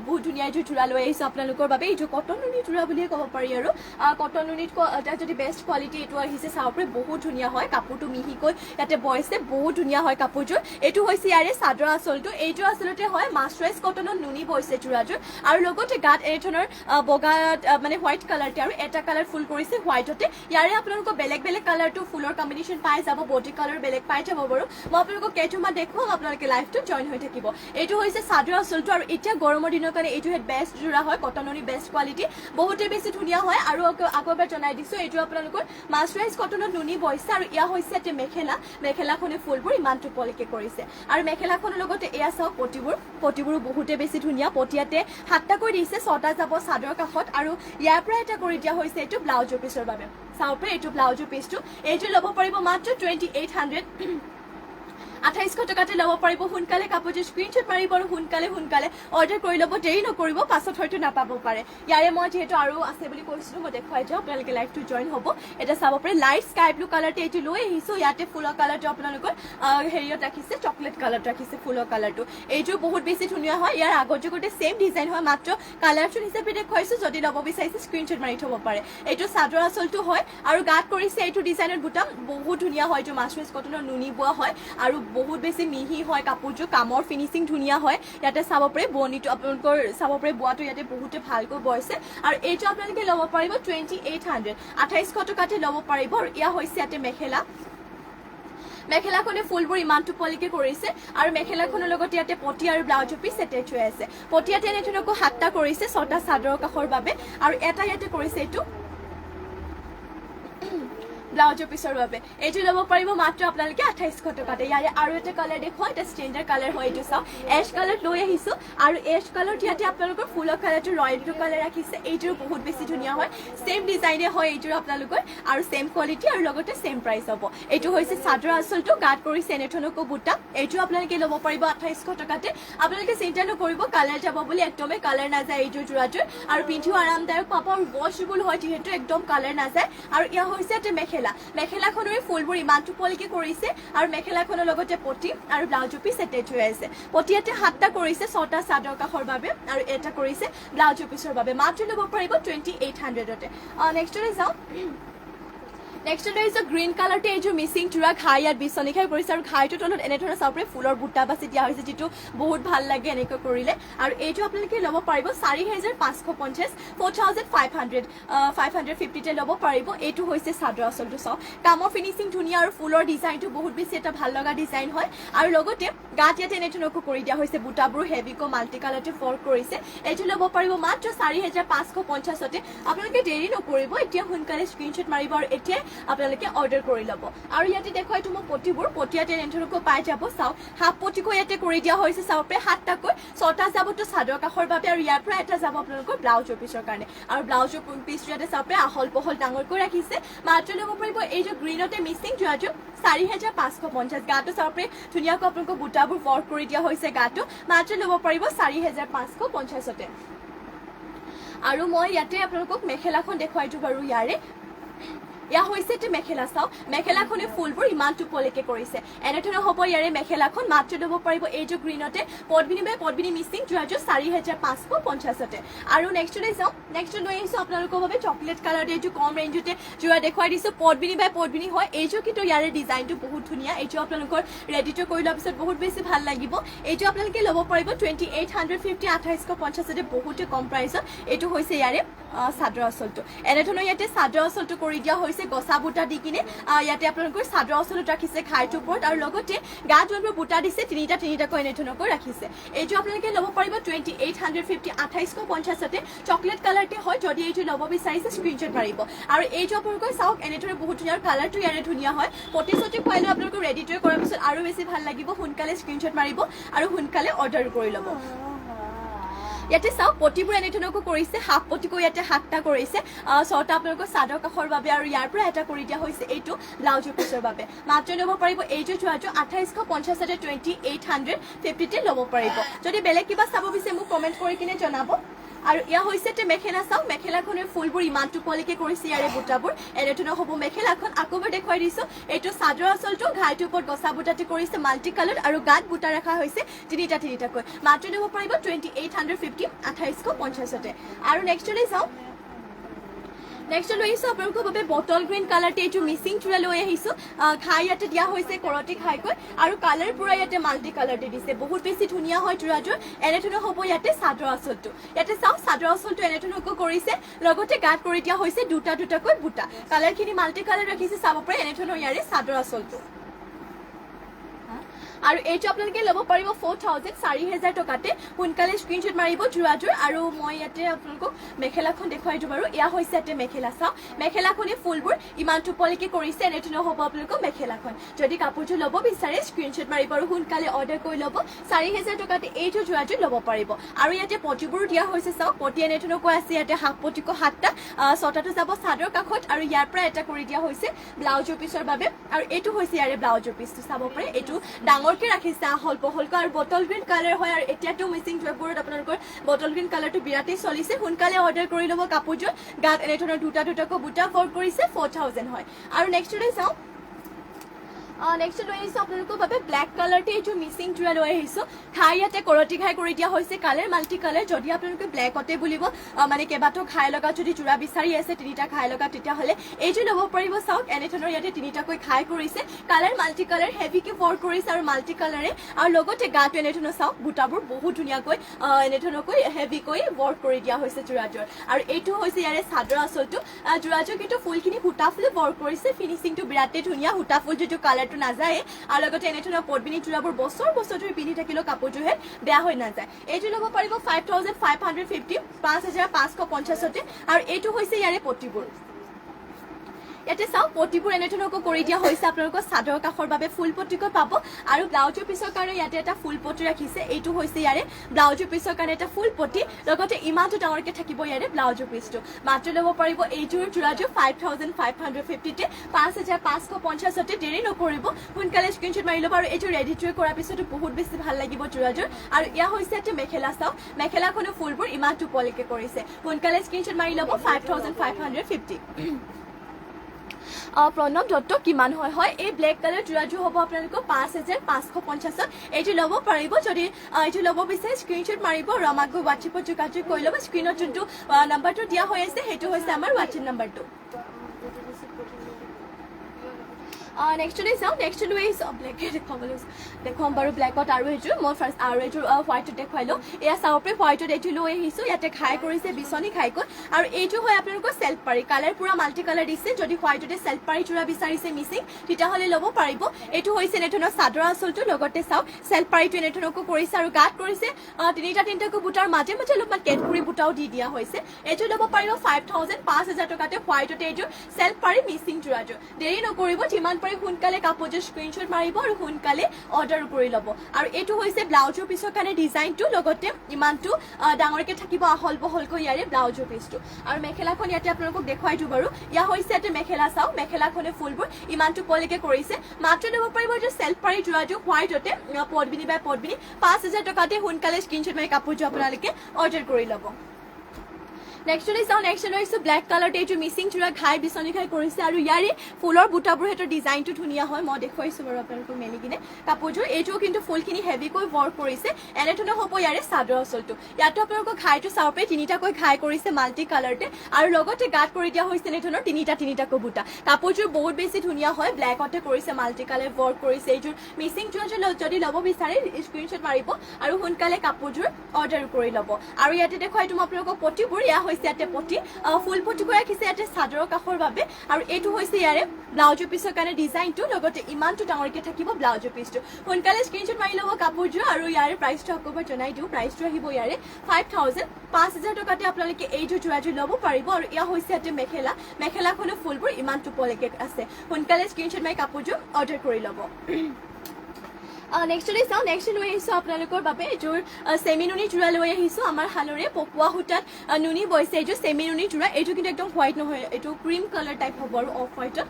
বহুত ধুনীয়া এইযোৰ যোৰা লৈ আহিছোঁ আপোনালোকৰ বাবে এইযোৰ কটন নুনি যোৰা বুলিয়ে ক'ব পাৰি আৰু কটন নুনিত যদি বেষ্ট কোৱালিটি এইটো আহিছে চাওক বহুত ধুনীয়া হয় কাপোৰটো মিহিকৈ ইয়াতে বৈছে বহুত ধুনীয়া হয় কাপোৰযোৰ এইটো হৈছে ইয়াৰে চাদৰ আচলটো এইযোৰ আচলতে হয় মাছৰাইজ কটনত নুনি বৈছে যোৰাযোৰ আৰু লগতে গাত এনেধৰণৰ বগা মানে হোৱাইট কালাৰতে আৰু এটা কালাৰ ফুল কৰিছে হোৱাইটতে ইয়াৰে আপোনালোকৰ বেলেগ কালাৰটো ফুলৰ কম্বিনেশ্যন পাই যাব বডি কালাৰ বেলেগ পাই যাব বাৰু মই আপোনালোকক কেইটামান দেখুৱাম আপোনালোকে লাইভটো জইন হৈ থাকিব এইটো হৈছে চাদৰ আচলটো আৰু এতিয়া গৰমৰ দিনৰ কাৰণে এইটো বেষ্ট যোৰা হয় কটন নুনি বেষ্ট কোৱালিটি বহুতেই বেছি ধুনীয়া হয় আৰু আকৌ এবাৰ জনাই দিছোঁ এইটো আপোনালোকৰ মাছৰাইজ কটনত নুনি বৈছে আৰু এয়া হৈছে এটা মেখেলাখনে ফুলবোৰ ইমানটো পলিকে কৰিছে আৰু মেখেলাখনৰ লগতে এয়া চাওক পটিবোৰো বহুতে বেছি ধুনীয়া পটিয়াতে 7টাকৈ দিছে 6টা যাব চাদৰ কাষত আৰু ইয়াৰ পৰা এটা কৰি দিয়া হৈছে এইটো ব্লাউজৰ পিছৰ বাবে চাওক এইটো ব্লাউজৰ পিছটো এইটো ল'ব পাৰিব মাত্ৰ 2800 2800 টকাতে ল'ব পাৰিব সোনকালে কাপোৰযোৰ স্ক্ৰীনশ্বট মাৰিব আৰু সোনকালে অৰ্ডাৰ কৰি ল'ব দেৰি নকৰিব পাছত হয়তো নাপাব পাৰে ইয়াৰে মই যিহেতু আৰু আছে বুলি কৈছিলোঁ মই দেখুৱাই যাওঁ আপোনালোকে লাইভটো জইন হ'ব এটা চাব পাৰে লাইট স্কাই ব্লু কালাৰতে এইটো লৈ আহিছোঁ ইয়াতে ফুলৰ কালাৰটো আপোনালোকৰ হেৰিয়ত ৰাখিছে চকলেট কালাৰত ৰাখিছে ফুলৰ কালাৰটো এইযোৰ বহুত বেছি ধুনীয়া হয় ইয়াৰ আগত গোটেই ছেইম ডিজাইন হয় মাত্ৰ কালাৰটোৰ হিচাপে দেখুৱাইছোঁ যদি ল'ব বিচাৰিছে স্ক্ৰীনশ্বট মাৰি থ'ব পাৰে এইটো চাদৰ আচলটো হয় আৰু গাত কৰিছে এইটো ডিজাইনৰ বুটাম বহুত ধুনীয়া হয় এইটো মাছৰাইজ কটনৰ নুনি বোৱা হয় আৰু বহুত বেছি মিহি হয় কাপোৰযোৰ কামৰ ফিনিচিং ধুনীয়া হয় ইয়াতে চাব পাৰে বোৱনীটো আপোনালোকৰ চাব পাৰে বোৱাটো ইয়াতে বহুতে ভালকৈ বৈছে আৰু এইটো আপোনালোকে ল'ব পাৰিব 2800 2800 টকাতে ল'ব পাৰিব আৰু এয়া হৈছে ইয়াতে মেখেলাখনে ফুলবোৰ ইমানটো পলিকে কৰিছে আৰু মেখেলাখনৰ লগতে ইয়াতে পটি আৰু ব্লাউজৰ পিছ এটেচ হৈ আছে পটিয়াতে এনেধৰণকৈ 7টা কৰিছে 6টা চাদৰ কাষৰ বাবে আৰু এটা ইয়াতে কৰিছে এইটো ব্লাউজৰ পিছৰ বাবে এইটো ল'ব পাৰিব মাত্ৰ আপোনালোকে 2800 টকাতে ইয়াৰে আৰু এটা কালাৰ দেখুৱা এটা ষ্টেণ্ডাৰ্ড কালাৰ হয় এইটো চাওক এছ কালাৰ লৈ আহিছো আৰু এছ কালাৰ ইয়াতে আপোনালোকৰ ফুলৰ কালাৰটো ৰয়েল ব্লু কালাৰ ৰাখিছে এইটোৰ বহুত বেছি ধুনীয়া হয় সেম ডিজাইনে হয় এইটোৰ আপোনালোকৰ আৰু সেম কোৱালিটি আৰু লগতে সেম প্ৰাইস হ'ব এইটো হৈছে চাদৰ আঁচলটো গাত কৰিছে এনেধৰণকৈ বুটা এইটো আপোনালোকে ল'ব পাৰিব 2800 টকাতে আপোনালোকে চিন্তা নকৰিব কালাৰ যাব বুলি একদমে কালাৰ নাযায় এইটোৰ যোৰাটোৰ আৰু পিন্ধিও আৰামদায়ক পাব আৰু ৱাশেবল হয় যিহেতু একদম কালাৰ নাযায় আৰু ইয়া হৈছে এটা মেখেলাখনৰ ফুলবোৰ ইমান টুপলিকে কৰিছে আৰু মেখেলাখনৰ লগতে পটি আৰু ব্লাউজৰ পিছ এটেচ হৈ আছে পটি ইয়াতে 7টা কৰিছে 6টা চাদৰ কাষৰ বাবে আৰু এটা কৰিছে ব্লাউজৰ পিছৰ বাবে মাত্ৰ ল'ব পাৰিব 2800তে নেক্সটলৈ যাওঁ next is a green color তে এইটো মিসিং চুৰা খাই ইয়াত বিছনিখাই কৰিছে আৰু খাইটো তলত এনেধৰণৰ চাপৰে ফুলৰ বুটা বাছি দিয়া হৈছে যেটো বহুত ভাল লাগে এনেকৈ কৰিলে আৰু এইটো আপোনালোকে ল'ব পাৰিব 4550 4500 550 তে ল'ব পাৰিব এইটো হৈছে চাদৰ আঁচলটো চাও কামৰ ফিনিশিং ধুনীয়া আৰু ফুলৰ ডিজাইনটো বহুত বেছি এটা ভাল লগা ডিজাইন হয় আৰু লগতে গাত ইয়াতে এনেধৰণকৈ কৰি দিয়া হৈছে বুটাবোৰ হেভিকো মাল্টি কালাৰতে ফৰ্ক কৰিছে এইটো ল'ব পাৰিব মাত্ৰ 4550 তে আপোনালোকে দেৰি নকৰিব এতিয়া সোনকালে স্ক্ৰিনশ্বট মাৰিব আৰু এতিয়া আপোনালোকে অৰ্ডাৰ কৰি ল'ব আৰু ইয়াতে দেখুৱাই তোমা পটিবোৰ পটিয়াতে এনেধৰণকৈ পাই যাব চাও হাফ পটিকো ইয়াতে কৰি দিয়া হৈছে চাওপে 7টাকৈ 6টা যাবটো চাদৰ কাখৰ বাবে আৰু ইয়াৰ পৰা এটা যাব আপোনালোকৰ ব্লাউজৰ পিছৰ কাৰণে আৰু ব্লাউজৰ পিছৰ ইয়াতে চাওপে আহল পহল ডাঙৰকৈ ৰাখিছে মাত্ৰ ল'ব পাৰিব এই যে গ্ৰীনতে মিসিং যোৱাটো 4550 গাটো চাওপে ধুনীয়াকৈ আপোনালোকৰ বুটাবোৰ ফৰ্ক কৰি দিয়া হৈছে গাটো মাত্ৰ ল'ব পাৰিব 4550 তে আৰু মই ইয়াতে আপোনালোকক মেখেলাখন দেখুৱাইটো বাৰু ইয়াৰে ইয়া হৈছে তে মেখেলা চাও মেখেলাখনে ফুলবোৰ ইমান টুপলিকে কৰিছে এনেধৰণৰ হ'ব ইয়াৰে মেখেলাখন মাত্ৰ ল'ব পাৰিব এই যে গ্ৰীনতে পদ্মিনী মিসিং যোৱাটো 4550 তে আৰু নেক্সটলৈ যাও নেক্সট লৈ আহিছো আপোনালোকৰ বাবে চকলেট কালাৰ এইটো কম ৰেঞ্জতে যোৱা দেখুৱাই দিছো পদ্মিনী হয় এইটো কিন্তু ইয়াৰে ডিজাইনটো বহুত ধুনীয়া এইটো আপোনালোকৰ ৰেডি টু কৰি লোৱাৰ পিছত বহুত বেছি ভাল লাগিব এইটো আপোনালোকে ল'ব পাৰিব 2850 2850 তে বহুতে কম প্ৰাইসত এইটো হৈছে ইয়াৰে চাদৰ আঁচলটো এনেধৰণৰ ইয়াতে চাদৰ আঁচলটো কৰি দিয়া হৈছে গছা বুটা দি কিনে ইয়াতে আপোনালোকৰ চাদৰ আঁচলত ৰাখিছে খাইটো ওপৰত আৰু লগতে গাত যোনবোৰ বুটা দিছে তিনিটাকৈ এনেধৰণকৈ ৰাখিছে এইটো আপোনালোকে ল'ব পাৰিব 2850 2850 তে চকলেট কালাৰতে হয় যদি এইটো ল'ব বিচাৰিছে স্ক্ৰিনশ্বট মাৰিব আৰু এইটো আপোনালোকৰ চাওক এনেধৰণে বহুত ধুনীয়া কালাৰটো ইয়াৰে ধুনীয়া হয় পটিচটি খুৱাইলে আপোনালোকৰ ৰেডি টু কৰাৰ পিছত আৰু বেছি ভাল লাগিব সোনকালে স্ক্ৰিনশ্বট মাৰিব আৰু সোনকালে অৰ্ডাৰ কৰি ল'ব ইয়াতে চাও পটিবোৰ এনেধৰণকৈ কৰিছে হাফ পটিকো ইয়াতে 7টা কৰিছে 6টা আপোনালোকৰ চাদৰ কাখৰ বাবে আৰু ইয়াৰ পৰা এটা কৰি দিয়া হৈছে এইটো ব্লাউজৰ পিছৰ বাবে মাত্ৰ ল'ব পাৰিব এইটো যোৱাটো 2850 তে 2850 তে ল'ব পাৰিব যদি বেলেগ কিবা চাব বিচাৰে মোক কমেন্ট কৰি কিনে জনাব আৰু ইয়া হৈছে তে মেখেলা চাও মেখেলাখনৰ ফুলবোৰ ইমান টুপলিকে কৰিছে ইয়াৰে বুটাবোৰ এনেধৰণৰ হ'ব মেখেলাখন আকৌবাৰ দেখুৱাই দিছো এইটো চাদৰ আঁচলটো ঘাইটোৰ ওপৰত গছা বুটাতে কৰিছে মাল্টি কালাৰ আৰু গাত বুটা ৰাখা হৈছে তিনিটাকৈ মাত্ৰ ল'ব পাৰিব 2850 2850 তে আৰু নেক্সটলৈ যাও নেক্সট লৈ আহিছো আপোনালোকৰ বাবে বটল গ্ৰীণ কালাৰতে এইটো মিসিং চুৰা লৈ আহিছো খাই ইয়াতে দিয়া হৈছে কৰটি খাইকৈ আৰু কালাৰ পুৰা ইয়াতে মাল্টি কালাৰতে দিছে বহুত বেছি ধুনীয়া হয় চুৰাযোৰ এনেধৰণৰ হ'ব ইয়াতে চাদৰ আঁচলটো ইয়াতে চাও চাদৰ আঁচলটো এনেধৰণকৈ কৰিছে লগতে গাত কৰি দিয়া হৈছে দুটাকৈ বুটা কালাৰখিনি মাল্টি কালাৰ ৰাখিছে চাব পাৰে এনেধৰণৰ ইয়াৰে চাদৰ আঁচলটো আৰু এইটো আপোনালোকে ল'ব পাৰিব 4000 টকাতে সোনকালে স্ক্ৰিনশ্বট মাৰিব যোৱাযোৰ আৰু মই ইয়াতে আপোনালোকক মেখেলাখন দেখুৱাই দিওঁ বাৰু এয়া হৈছে ইয়াতে মেখেলা চাও মেখেলাখনে ফুলবোৰ ইমান টুপলিকে কৰিছে এনেধৰণৰ হ'ব আপোনালোকৰ মেখেলাখন যদি কাপোৰটো ল'ব বিচাৰে স্ক্ৰিনশ্বট মাৰিব আৰু সোনকালে অৰ্ডাৰ কৰি ল'ব 4000 টকাতে এইটো যোৱাযোৰ ল'ব পাৰিব আৰু ইয়াতে পটিবোৰ দিয়া হৈছে চাও পটি এনেধৰণকৈ আছে ইয়াতে হাফ পটিকো 7টা 6টাটো যাব চাদৰ কাখত আৰু ইয়াৰ পৰা এটা কৰি দিয়া হৈছে ব্লাউজৰ পিছৰ বাবে আৰু এইটো হৈছে ইয়াৰে ব্লাউজৰ পিছটো চাব পাৰে এইটো ডাঙৰ কে ৰাখিছে আহল পহলকৈ আৰু বটল গ্ৰীণ কালাৰ হয় আৰু এতিয়াটো মিসিং জয়পুৰত আপোনালোকৰ বটল গ্ৰীণ কালাৰটো বিৰাটেই চলিছে সোনকালে অৰ্ডাৰ কৰি ল'ব কাপোৰযোৰ গাত এনেধৰণৰ দুটাকৈ বুটা ফৰ্ক কৰিছে 4000 হয় আৰু নেক্সটলৈ চাও নেক্সট লৈ আহিছো আপোনালোকৰ বাবে ব্ল্যাক কালাৰতে এইটো মিসিং চুৰা লৈ আহিছো খাই ইয়াতে কৰটি খাই কৰি দিয়া হৈছে কালাৰ মাল্টি কালাৰ যদি আপোনালোকে ব্ল্যাকতে বুলিব মানে কেবাটো খাই লগা যদি চুৰা বিচাৰি আছে তিনিটা খাই লগা তেতিয়া হলে এইটো ল'ব পাৰিব চাওক এনেধৰণৰ ইয়াতে তিনিটাকৈ খাই কৰিছে কালাৰ মাল্টি কালাৰ হেভিকে ফৰ্ক কৰিছে আৰু মাল্টি কালাৰে আৰু লগতে গাটো এনেধৰণৰ চাওক বুটাবোৰ বহুত ধুনীয়াকৈ এনেধৰণকৈ হেভিকৈ ৱৰ্ক কৰি দিয়া হৈছে চুৰাযোৰ আৰু এইটো হৈছে ইয়াৰে চাদৰ আঁচলটো চুৰাযোৰ কিন্তু ফুলখিনি হুটা ফুল ৱৰ্ক কৰিছে ফিনিশিংটো বিৰাটেই ধুনীয়া হুটা ফুল যিটো কালাৰ নাযায় আৰু লগতে এনেধৰণৰ পদ্মিনী চুৰাবোৰ বছৰ ধৰি পিন্ধি থাকিলেও কাপোৰযোৰহে বেয়া হৈ নাযায় এইটো ল'ব পাৰিব 5550 5550 তে আৰু এইটো হৈছে ইয়াৰে পটিবোৰ ইয়াতে চাওক পটিবোৰ এনেধৰণকৈ কৰি দিয়া হৈছে আপোনালোকৰ চাদৰ কাষৰ বাবে ফুল পটিকৈ পাব আৰু ব্লাউজৰ পিছৰ কাৰণে ইয়াতে এটা ফুল পটি ৰাখিছে এইটো হৈছে ইয়াৰে ব্লাউজৰ পিছৰ কাৰণে এটা ফুল পটি লগতে ইমানটো ডাঙৰকৈ থাকিব ইয়াৰে ব্লাউজৰ পিছটো মাত্ৰ ল'ব পাৰিব এইটোৰ যোৰাযোৰ 5550 তে 5550 তে দেৰি নকৰিব সোনকালে স্ক্ৰীনশ্বট মাৰি ল'ব আৰু এইটো ৰেডি টু কৰাৰ পিছতো বহুত বেছি ভাল লাগিব যোৰাযোৰ আৰু ইয়া হৈছে এটা মেখেলা চাওক মেখেলাখনো ফুলবোৰ ইমানটো পলিকে কৰিছে সোনকালে স্ক্ৰীনশ্বট মাৰি ল'ব 5550 প্ৰণৱ দত্ত কিমান হয় এই ব্লেক কালাৰ যোৰাযোৰ হ'ব আপোনালোকৰ 5550 এইটো ল'ব পাৰিব যদি এইটো ল'ব বিচাৰে স্ক্ৰীনশ্বট মাৰিব আৰু আমাক হোৱাটছএপত যোগাযোগ কৰি ল'ব স্ক্ৰীনত যোনটো নাম্বাৰটো দিয়া হৈ আছে সেইটো হৈছে আমাৰ হোৱাটছএপ নাম্বাৰটো নেক্সট লৈ চাওঁ নেক্সট লৈ আহিছোঁ ব্লেকে দেখুৱাম বাৰু ব্লেকত আৰু এইযোৰ মই ফাৰ্ষ্ট আৰু এইযোৰ হোৱাইটত দেখুৱাই লওঁ এয়া চাওঁপে হোৱাইটত এইটো লৈ আহিছোঁ ইয়াতে ঘাই কৰিছে বিচনী ঘাইকৈ আৰু এইটো হয় আপোনালোকৰ চেল্ফ পাৰি কালাৰ পুৰা মাল্টি কালাৰ দিছে যদি হোৱাইটতে চেল্ফ পাৰি যোৰা বিচাৰিছে মিচিং তেতিয়াহ'লে ল'ব পাৰিব এইটো হৈছে এনেধৰণৰ চাদৰ আঁচলটো লগতে চাওক চেল্ফ পাৰিটো এনেধৰণকৈ কৰিছে আৰু গাত কৰিছে তিনিটাকৈ বুটাৰ মাজে মাজে অলপমান কেটকুৰি বুটাও দি দিয়া হৈছে এইটো ল'ব পাৰিব 5000 টকাতে হোৱাইটতে এইযোৰ চেল্ফ পাৰি মিচিং যোৰাযোৰ দেৰি নকৰিব যিমান পাৰি সোনকালে কাপোৰযোৰ স্ক্ৰীনশ্বট মাৰিব আৰু সোনকালে অৰ্ডাৰ কৰি ল'ব আৰু এইটো হৈছে ব্লাউজৰ পিছৰ কাৰণে ডিজাইনটো লগতে ইমানটো ডাঙৰকৈ থাকিব আহল বহলকৈ ইয়াৰে ব্লাউজৰ পিছটো আৰু মেখেলাখন ইয়াতে আপোনালোকক দেখুৱাই দিওঁ বাৰু ইয়া হৈছে ইয়াতে মেখেলা চাওক মেখেলাখনে ফুলবোৰ ইমানটো পলিকে কৰিছে মাত্ৰ ল'ব পাৰিব যে চেল্ফ পাৰি যোৰাযোৰ হোৱাইটতে পদ্মিনী বাই পদ্মিনী 5000 টকাতে সোনকালে স্ক্ৰীনশ্বট মাৰি কাপোৰযোৰ আপোনালোকে অৰ্ডাৰ কৰি ল'ব নেক্সট লৈ চাওঁ নেক্সট লৈ আহিছোঁ ব্লেক কালাৰতে এইটো মিচিং যোৰা ঘাই বিচনী ঘাই কৰিছে আৰু ইয়াৰে ফুলৰ বুটাবোৰ সেইটো ডিজাইনটো ধুনীয়া হয় মই দেখুৱাইছোঁ বাৰু আপোনালোকক মেলি কিনে কাপোৰযোৰ এইটোও কিন্তু ফুলখিনি হেভিকৈ ৱৰ্ক কৰিছে এনেধৰণৰ হ'ব ইয়াৰে চাদৰ আঁচলটো ইয়াতো আপোনালোকক ঘাইটো চাওঁপে তিনিটাকৈ ঘাই কৰিছে মাল্টি কালাৰতে আৰু লগতে গাত কৰি দিয়া হৈছে এনেধৰণৰ তিনিটাকৈ বুটা কাপোৰযোৰ বহুত বেছি ধুনীয়া হয় ব্লেকতে কৰিছে মাল্টি কালাৰ ৱৰ্ক কৰিছে এইযোৰ মিচিং যোৰাযোৰ যদি ল'ব বিচাৰে স্ক্ৰীনশ্বট মাৰিব আৰু সোনকালে কাপোৰযোৰ অৰ্ডাৰ কৰি ল'ব আৰু ইয়াতে দেখুৱাই দিম আপোনালোকক পটিবোৰ ইয়া হৈছে ইয়াতে পটি ফুল পটিকৈ ৰাখিছে ইয়াতে চাদৰৰ কাষৰ বাবে আৰু এইটো হৈছে ইয়াৰে ব্লাউজৰ পিছৰ কাৰণে ডিজাইনটো লগতে ইমানটো ডাঙৰকৈ থাকিব ব্লাউজৰ পিছটো সোনকালে স্ক্ৰীনশ্বট মাৰি ল'ব কাপোৰযোৰ আৰু ইয়াৰে প্ৰাইচটো আকৌ জনাই দিওঁ প্ৰাইচটো আহিব ইয়াৰে 5000 টকাতে আপোনালোকে এইটো যোৰাযোৰ ল'ব পাৰিব আৰু ইয়া হৈছে ইয়াতে মেখেলাখনো ফুলবোৰ ইমানটো পলিকে আছে সোনকালে স্ক্ৰীনশ্বট মাৰি কাপোৰযোৰ অৰ্ডাৰ কৰি ল'ব নেক্সট লৈ চাওঁ নেক্সট লৈ আহিছোঁ আপোনালোকৰ বাবে এইযোৰ চেমি নুনি যোৰা লৈ আহিছোঁ আমাৰ শালৰে পকোৱা সূতাত নুনি বৈছে এইযোৰ চেমি নুনি যোৰা এইটো কিন্তু একদম হোৱাইট নহয় এইটো ক্ৰীম কালাৰ টাইপ হ'ব আৰু অফ হোৱাইটত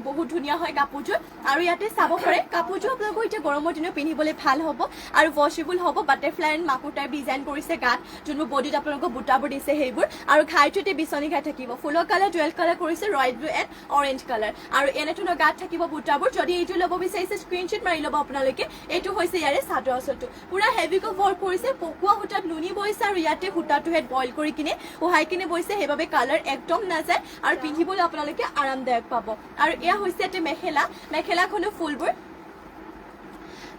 বহুত ধুনীয়া হয় কাপোৰযোৰ আৰু ইয়াতে চাব পাৰে কাপোৰযোৰ আপোনালোকৰ এতিয়া গৰমৰ দিনত পিন্ধিবলৈ ভাল হ'ব আৰু ৱাশ্বেবল হ'ব বাটাৰফ্লাই এণ্ড মাকুৰ টাইপ ডিজাইন কৰিছে গাত যোনবোৰ বডিত আপোনালোকক বুটাবোৰ দিছে সেইবোৰ আৰু ঘাইটোতে বিচনী ঘাই থাকিব ফুলৰ কালাৰ ডুৱেল কালাৰ কৰিছে royal blue and orange colour আৰু এনেধৰণৰ গাত থাকিব বুটাবোৰ যদি এইটো ল'ব বিচাৰিছে স্ক্ৰীনশ্বট মাৰি ল'ব আপোনালোকে এইটো হৈছে ইয়াৰে চাদৰ আঁচলটো পুৰা হেভিকৈ ৱৰ্ক কৰিছে পকোৱা সূতাত নুনি বৈছে আৰু ইয়াতে সূতাটোহে বইল কৰি কিনে উহাই কিনে বৈছে সেইবাবে কালাৰ একদম নাযায় আৰু পিন্ধিবলৈ আপোনালোকে আৰামদায়ক পাব আৰু এয়া হৈছে ইয়াতে মেখেলাখনো ফুলবোৰ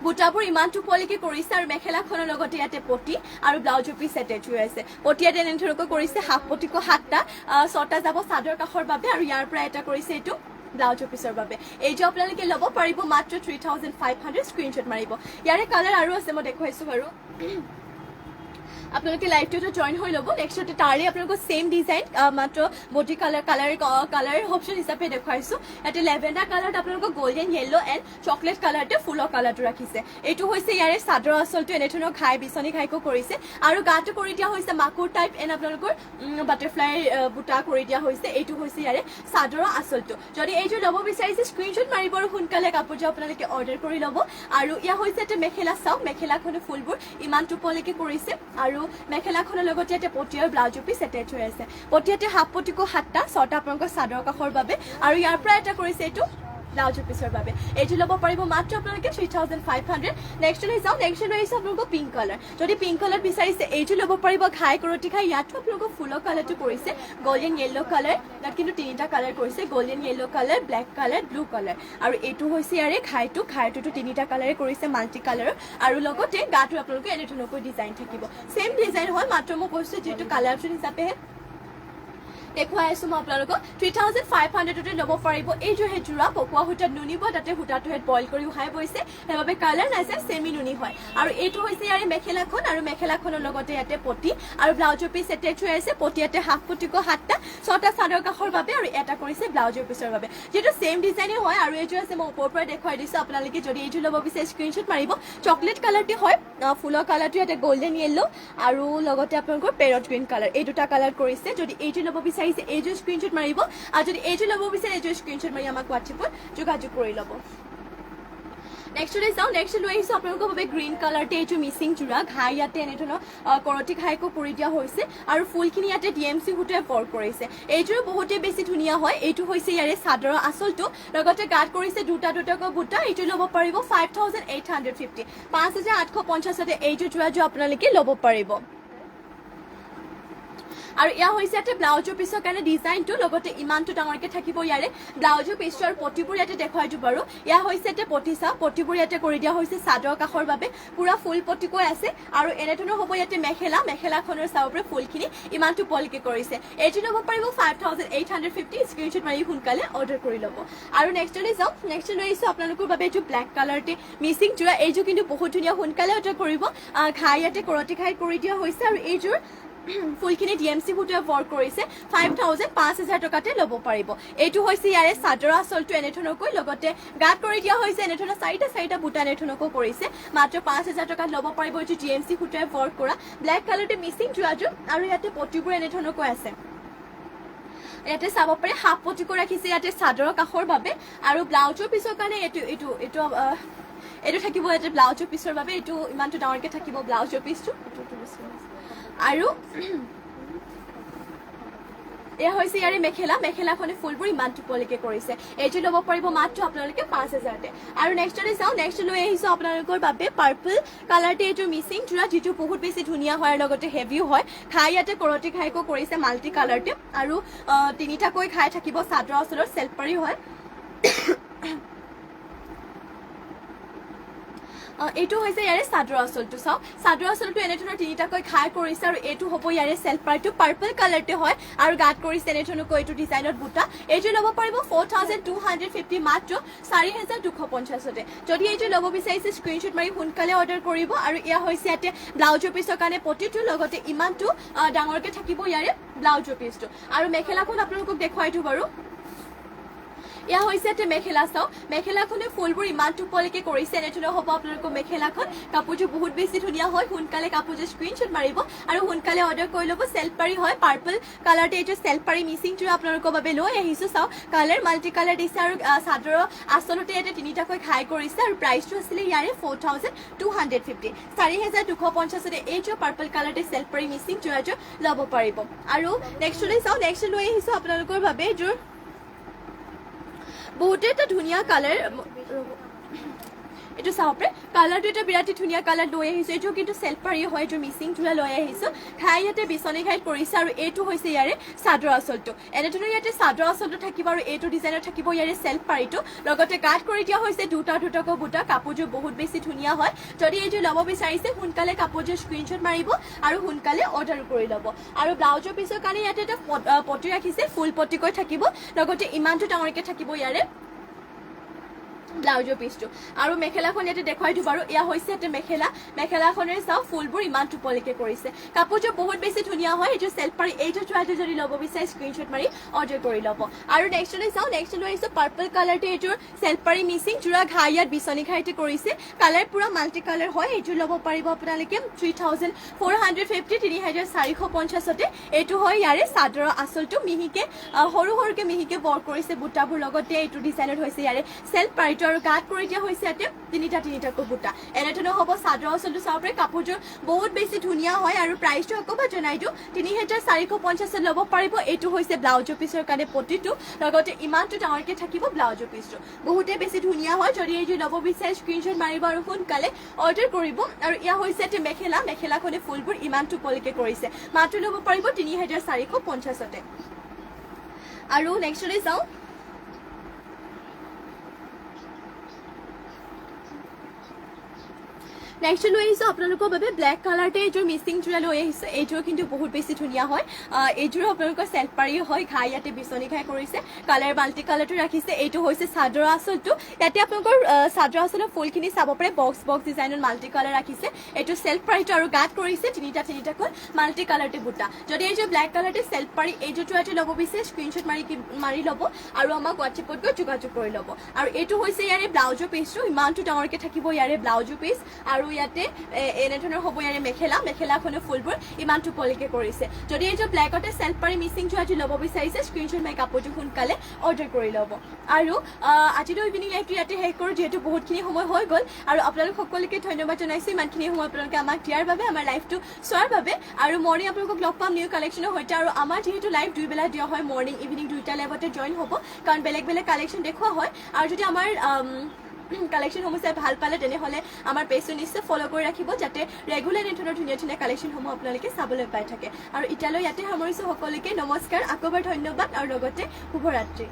বুটাবোৰ ইমানটো পলিকে কৰিছে আৰু মেখেলাখনৰ লগতে ইয়াতে পটি আৰু ব্লাউজৰ পিছ এটেচ হৈ আছে পটি ইয়াতে এনেধৰণকৈ কৰিছে হাফ পটিকো 7টা 6টা যাব চাদৰ কাষৰ বাবে আৰু ইয়াৰ পৰা এটা কৰিছে এইটো ব্লাউজৰ পিছৰ বাবে এইটো আপোনালোকে ল'ব পাৰিব মাত্ৰ 3500 স্ক্ৰীনশ্বট মাৰিব ইয়াৰে কালাৰ আৰু আছে মই দেখুৱাইছোঁ বাৰু আপোনালোকে লাইভটোতো জইন হৈ ল'ব নেক্সটতে তাৰে আপোনালোকৰ ছেইম ডিজাইন মাত্ৰ বডি কালাৰ অপশ্যন হিচাপে দেখুৱাইছোঁ ইয়াতে লেভেণ্ডাৰ কালাৰত আপোনালোকক গল্ডেন য়েল্লো এণ্ড চকলেট কালাৰতে ফুলৰ কালাৰটো ৰাখিছে এইটো হৈছে ইয়াৰে চাদৰ আঁচলটো এনেধৰণৰ ঘাই বিচনী ঘাইকো কৰিছে আৰু গাটো কৰি দিয়া হৈছে মাকুৰ টাইপ এণ্ড আপোনালোকৰ বাটাৰফ্লাই বুটা কৰি দিয়া হৈছে এইটো হৈছে ইয়াৰে চাদৰৰ আঁচলটো যদি এইটো ল'ব বিচাৰিছে স্ক্ৰীনশ্বট মাৰিব আৰু সোনকালে কাপোৰযোৰ আপোনালোকে অৰ্ডাৰ কৰি ল'ব আৰু ইয়া হৈছে এটা মেখেলা চাওক মেখেলাখনো ফুলবোৰ ইমান টোপলৈকে কৰিছে আৰু মেখেলাখনৰ লগতে ইয়াতে পটি আৰু ব্লাউজৰ পিছ এটেচ হৈ আছে পটিয়াতে হাফ পটিকো 7টা 6টা আপোনালোকৰ চাদৰ কাষৰ বাবে আৰু ইয়াৰ পৰা এটা কৰিছে এইটো ব্লাউজৰ পিছৰ বাবে এইটো ল'ব পাৰিব মাত্ৰ আপোনালোকে 3500 নেক্সট লৈ যাওঁ নেক্সট লৈ আহিছোঁ আপোনালোকক পিংক কালাৰ যদি পিংক কালাৰ বিচাৰিছে এইটো ল'ব পাৰিব ঘাই কৰতি ঘাই ইয়াতো আপোনালোকক ফুলৰ কালাৰটো কৰিছে গল্ডেন য়েল্লো কালাৰ ইয়াত কিন্তু 3টা কালাৰ কৰিছে golden yellow colour black colour blue colour আৰু এইটো হৈছে ইয়াৰে ঘাইটোতো 3টা কালাৰে কৰিছে মাল্টি কালাৰৰ আৰু লগতে গাটো আপোনালোকে এনেধৰণকৈ ডিজাইন থাকিব ছেইম ডিজাইন হয় মাত্ৰ মই কৈছোঁ যিহেতু কালাৰ অপশ্যন হিচাপেহে দেখুৱাই আছোঁ মই আপোনালোকক 3500 ল'ব পাৰিব এইযোৰ যোৰা পকোৱা সূতাত নুনিব তাতে সূতাটোহে বইল কৰি উহাই বৈছে সেইবাবে কালাৰ নাইছে চেমি নুনি হয় আৰু এইটো হৈছে ইয়াৰে মেখেলাখন আৰু মেখেলাখনৰ লগতে ইয়াতে পটি আৰু ব্লাউজৰ পিচ এটেচ হৈ আছে পটি ইয়াতে হাফ পটিকো 7টা 6টা চাদৰ কাষৰ বাবে আৰু এটা কৰিছে ব্লাউজৰ পিছৰ বাবে যেটো সেম ডিজাইনে হয় আৰু এইযোৰ আছে মই ওপৰৰ পৰা দেখুৱাই দিছো আপোনালোকে যদি এইযোৰ ল'ব বিচাৰে স্ক্ৰিনশ্বট মাৰিব চকলেট কালাৰটি হয় ফুলৰ কালাৰটো ইয়াতে গোল্ডেন ইয়েলো আৰু লগতে আপোনালোকৰ পেৰট গ্ৰীণ কালাৰ এই দুটা কালাৰ কৰিছে যদি এইযোৰ ল'ব বিচাৰিছে এইযোৰ স্ক্ৰিনশ্বট মাৰিব আৰু যদি এইযোৰ ল'ব বিচাৰে এইযোৰ স্ক্ৰিনশ্বট মাৰি আমাক হোৱাটছএপত যোগাযোগ কৰি ল'ব নেক্সট লৈ যাওঁ নেক্সট লৈ আহিছোঁ আপোনালোকৰ বাবে গ্ৰীণ কালাৰতে এইটো মিচিং যোৰা ঘাই ইয়াতে এনেধৰণৰ কৰতি ঘাইকো কৰি দিয়া হৈছে আৰু ফুলখিনি ইয়াতে DMC সূতাৰে ৱৰ্ক কৰিছে এইযোৰ বহুতেই বেছি ধুনীয়া হয় এইটো হৈছে ইয়াৰে চাদৰৰ আঁচলটো লগতে গাত কৰিছে দুটাকৈ বুটা এইটো ল'ব পাৰিব 5850 5850 এইটো যোৰা আপোনালোকে ল'ব পাৰিব আৰু ইয়া হৈছে ইয়াতে ব্লাউজৰ পিছৰ কাৰণে ডিজাইনটো লগতে ইমানটো ডাঙৰকে থাকিব ইয়াৰে ব্লাউজৰ পিছৰ পটিবোৰ ইয়াতে দেখুৱাই দিওঁ বাৰু ইয়া হৈছে ইয়াতে পটিচা পটিবোৰ ইয়াতে কৰি দিয়া হৈছে চাদৰ কাষৰ বাবে পুৰা ফুল পটিকৈ আছে আৰু এনেধৰণৰ হ'ব ইয়াতে মেখেলাখনৰ চাওপৰে ফুলখিনি ইমানটো পলিকে কৰিছে এইটো ল'ব পাৰিব 5850 স্ক্ৰিনশ্বট মাৰি সোনকালে অৰ্ডাৰ কৰি ল'ব আৰু নেক্সটলৈ যাওঁ নেক্সট লৈ আহিছোঁ আপোনালোকৰ বাবে এইটো ব্লেক কালাৰতে মিচিং যোৰা এইযোৰ কিন্তু বহুত ধুনীয়া সোনকালে অৰ্ডাৰ কৰিব ঘাই ইয়াতে কৰতি ঘাই কৰি দিয়া হৈছে আৰু এইযোৰ ফুলখিনি DMC সূতাৰে ৱৰ্ক কৰিছে 5000 টকাতে ল'ব পাৰিব এইটো হৈছে ইয়াৰে চাদৰ আঁচলটো এনেধৰণকৈ লগতে গাত কৰি দিয়া হৈছে এনেধৰণৰ চাৰিটা বুটা এনেধৰণকৈ কৰিছে মাত্ৰ 5000 টকাত ল'ব পাৰিব এইটো DMC সূতাৰে ৱৰ্ক কৰা ব্লেক কালাৰতে মিচিং যোৰাযোৰ আৰু ইয়াতে পটিবোৰ এনেধৰণকৈ আছে ইয়াতে চাব পাৰে হাফ পটিকো ৰাখিছে ইয়াতে চাদৰৰ কাষৰ বাবে আৰু ব্লাউজৰ পিছৰ কাৰণে এইটো থাকিব ইয়াতে ব্লাউজৰ পিছৰ বাবে এইটো ইমানটো ডাঙৰকে থাকিব ব্লাউজৰ পিছটো আৰু এয়া হৈছে ইয়াৰে মেখেলাখনে ফুলবোৰ ইমানটো পলিকে কৰিছে এইটো ল'ব পাৰিব মাত্ৰ আপোনালোকে 5000তে আৰু নেক্সটলৈ যাওঁ নেক্সট লৈ আহিছোঁ আপোনালোকৰ বাবে পাৰ্পল কালাৰতে এইটো মিচিং যোৰা যিটো বহুত বেছি ধুনীয়া হয় আৰু লগতে হেভিও হয় ঘাই ইয়াতে কৰতি ঘাইকো কৰিছে মাল্টি কালাৰতে আৰু তিনিটাকৈ ঘাই থাকিব চাদৰ আঁচলৰ চেল্ফ পাৰি হয় এইটো হৈছে ইয়াৰে চাদৰ আঁচলটো চাওক চাদৰ আঁচলটো এনেধৰণৰ তিনিটাকৈ ঘাই কৰিছে আৰু এইটো হ'ব ইয়াৰে চেল্ফ পাৰ্টটো পাৰ্পল কালাৰতে হয় আৰু গাত কৰিছে এনেধৰণকৈ এইটো ডিজাইনত বুটা এইটো ল'ব পাৰিব 4250 মাত্ৰ 4250তে যদি এইটো ল'ব বিচাৰিছে স্ক্ৰিনশ্বট মাৰি সোনকালে অৰ্ডাৰ কৰিব আৰু এয়া হৈছে ইয়াতে ব্লাউজৰ পিছৰ কাৰণে পটিটো লগতে ইমানটো ডাঙৰকে থাকিব ইয়াৰে ব্লাউজৰ পিছটো আৰু মেখেলাখন আপোনালোকক দেখুৱাই দিওঁ বাৰু ইয়া হৈছে ইয়াতে মেখেলা চাওক মেখেলাখনে ফুলবোৰ ইমানটো পলিকে কৰিছে এনেধৰণৰ হ'ব আপোনালোকৰ মেখেলাখন কাপোৰটো বহুত বেছি ধুনীয়া হয় সোনকালে কাপোৰটো স্ক্ৰিনশ্বট মাৰিব আৰু সোনকালে অৰ্ডাৰ কৰি ল'ব চেল্ফ পাৰি হয় পাৰ্পল কালাৰতে এইটো চেল্ফ পাৰি মিচিং যোৰা আপোনালোকৰ বাবে লৈ আহিছোঁ চাওক কালাৰ মাল্টি কালাৰ দিছে আৰু চাদৰৰ আচলতে ইয়াতে তিনিটাকৈ ঘাই কৰিছে আৰু প্ৰাইচটো আছিলে ইয়াৰে 4250 4250 এইযোৰ পাৰ্পল কালাৰতে চেল্ফ পাৰি মিচিং যোৰাযোৰ ল'ব পাৰিব আৰু নেক্সটলৈ চাওঁ নেক্সট লৈ আহিছোঁ আপোনালোকৰ বাবে এইযোৰ বহুতে এটা ধুনীয়া কালাৰ এইটো চাওক কালাৰটো এটা বিৰাটি ধুনীয়া কালাৰ লৈ আহিছোঁ এইটো কিন্তু চেল্ফ পাৰি হয় এইটো মিচিং যোৰা লৈ আহিছোঁ ঘাই ইয়াতে বিচনী ঘাইত কৰিছে আৰু এইটো হৈছে ইয়াৰে চাদৰ আঁচলটো এনেধৰণৰ ইয়াতে চাদৰ আঁচলটো থাকিব আৰু এইটো ডিজাইনত থাকিব ইয়াৰে চেল্ফ পাৰিটো লগতে গাত কৰি দিয়া হৈছে দুটাকৈ বুটা কাপোৰযোৰ বহুত বেছি ধুনীয়া হয় যদি এইযোৰ ল'ব বিচাৰিছে সোনকালে কাপোৰযোৰ স্ক্ৰিনশ্বট মাৰিব আৰু সোনকালে অৰ্ডাৰ কৰি ল'ব আৰু ব্লাউজৰ পিছৰ কাৰণে ইয়াতে এটা পটি ৰাখিছে ফুল পটিকৈ থাকিব লগতে ইমানটো ডাঙৰকে থাকিব ইয়াৰে ব্লাউজৰ পিছটো আৰু মেখেলাখন ইয়াতে দেখুৱাই দিওঁ বাৰু এয়া হৈছে ইয়াতে মেখেলাখনেৰে চাওক ফুলবোৰ ইমানটো পলিকে কৰিছে কাপোৰযোৰ বহুত বেছি ধুনীয়া হয় এইটো চেল্ফ পাৰি এইটো ট্ৰাইটো যদি ল'ব বিচাৰে স্ক্ৰিনশ্বট মাৰি অৰ্ডাৰ কৰি ল'ব আৰু নেক্সটলৈ চাওঁ নেক্সট লৈ আহিছোঁ পাৰ্পল কালাৰটো এইটোৰ চেল্ফ পাৰি মিচিং যোৰা ঘাই ইয়াত বিচনী ঘাইতে কৰিছে কালাৰ পুৰা মাল্টি কালাৰ হয় এইটো ল'ব পাৰিব আপোনালোকে 3450 3450তে এইটো হয় ইয়াৰে চাদৰৰ আঁচলটো মিহিকে সৰুকে মিহিকে ৱৰ্ক কৰিছে বুটাবোৰ লগতে এইটো ডিজাইনত হৈছে ইয়াৰে চেল্ফ পাৰি আৰু গাত কৰি দিয়া হৈছে ইয়াতে তিনিটাকৈ বুটা এনেধৰণৰ হ'ব চাদৰ আঁচলটো চাব পাৰে কাপোৰযোৰ বহুত বেছি ধুনীয়া হয় আৰু প্ৰাইচটো আকৌ জনাই দিওঁ 3450 ল'ব পাৰিব এইটো হৈছে ব্লাউজৰ পিছৰ কাৰণে পটিটো লগতে ইমানটো ডাঙৰকে থাকিব ব্লাউজৰ পিছটো বহুতে বেছি ধুনীয়া হয় যদি এইযোৰ ল'ব বিচাৰে স্ক্ৰিনশ্বট মাৰিব আৰু সোনকালে অৰ্ডাৰ কৰিব আৰু ইয়া হৈছে ইয়াতে মেখেলাখনে ফুলবোৰ ইমানটো পলিকে কৰিছে মাত্ৰ ল'ব পাৰিব 3450তে আৰু নেক্সটলৈ যাওঁ নেক্সট লৈ আহিছোঁ আপোনালোকৰ বাবে ব্লেক কালাৰতে এইযোৰ মিচিং যোৰা লৈ আহিছোঁ এইযোৰ কিন্তু বহুত বেছি ধুনীয়া হয় এইযোৰ আপোনালোকৰ চেল্ফ পাৰি হয় ঘাই ইয়াতে বিচনী ঘাই কৰিছে কালাৰ মাল্টি কালাৰটো ৰাখিছে এইটো হৈছে চাদৰ আঁচলটো ইয়াতে আপোনালোকৰ চাদৰ আঁচলৰ ফুলখিনি চাব পাৰে বক্স ডিজাইনত মাল্টি কালাৰ ৰাখিছে এইটো চেল্ফ পাৰিটো আৰু গাত কৰিছে তিনিটাকৈ মাল্টি কালাৰতে বুটা যদি এইযোৰ ব্লেক কালাৰতে চেল্ফ পাৰি এইযোৰটো ইয়াতে ল'ব বিচাৰে স্ক্ৰীনশ্বট মাৰি ল'ব আৰু আমাক হোৱাটছএপত গৈ যোগাযোগ কৰি ল'ব আৰু এইটো হৈছে ইয়াৰে ব্লাউজৰ পিচটো ইমানটো ডাঙৰকৈ থাকিব ইয়াৰে ব্লাউজৰ পিচ আৰু ইয়াতে এনেধৰণৰ হ'ব ইয়াৰে মেখেলাখনৰ ফুলবোৰ ইমানটো পলিকে কৰিছে যদি এইযোৰ ব্লেকতে চেল্ফ পাৰি মিচিং যোৰাটো ল'ব বিচাৰিছে স্ক্ৰীনশ্বট মাৰি কাপোৰটো সোনকালে অৰ্ডাৰ কৰি ল'ব আৰু আজিলৈ ইভিনিং লাইভটো ইয়াতে শেষ কৰোঁ যিহেতু বহুতখিনি সময় হৈ গ'ল আৰু আপোনালোক সকলোকে ধন্যবাদ জনাইছোঁ ইমানখিনি সময় আপোনালোকে আমাক দিয়াৰ বাবে আমাৰ লাইভটো চোৱাৰ বাবে আৰু মৰ্ণিং আপোনালোকক লগ পাম নিউ কালেকশ্যনৰ সৈতে আৰু আমাৰ যিহেতু লাইভ দুইবেলা দিয়া হয় মৰ্ণিং ইভিনিং দুইটা লাইভতে জইন হ'ব কাৰণ বেলেগ বেলেগ কালেকশ্যন দেখুওৱা হয় আৰু যদি আমাৰ কালেকশ্যনসমূহ চাই ভাল পালে তেনেহ'লে আমাৰ পেজটো নিশ্চয় ফ'ল' কৰি ৰাখিব যাতে ৰেগুলাৰ এনেধৰণৰ ধুনীয়া ধুনীয়া কালেকশ্যনসমূহ আপোনালোকে চাবলৈ পাই থাকে আৰু এতিয়ালৈ ইয়াতে সামৰিছোঁ সকলোকে নমস্কাৰ আকৌ এবাৰ ধন্যবাদ আৰু লগতে শুভৰাত্ৰি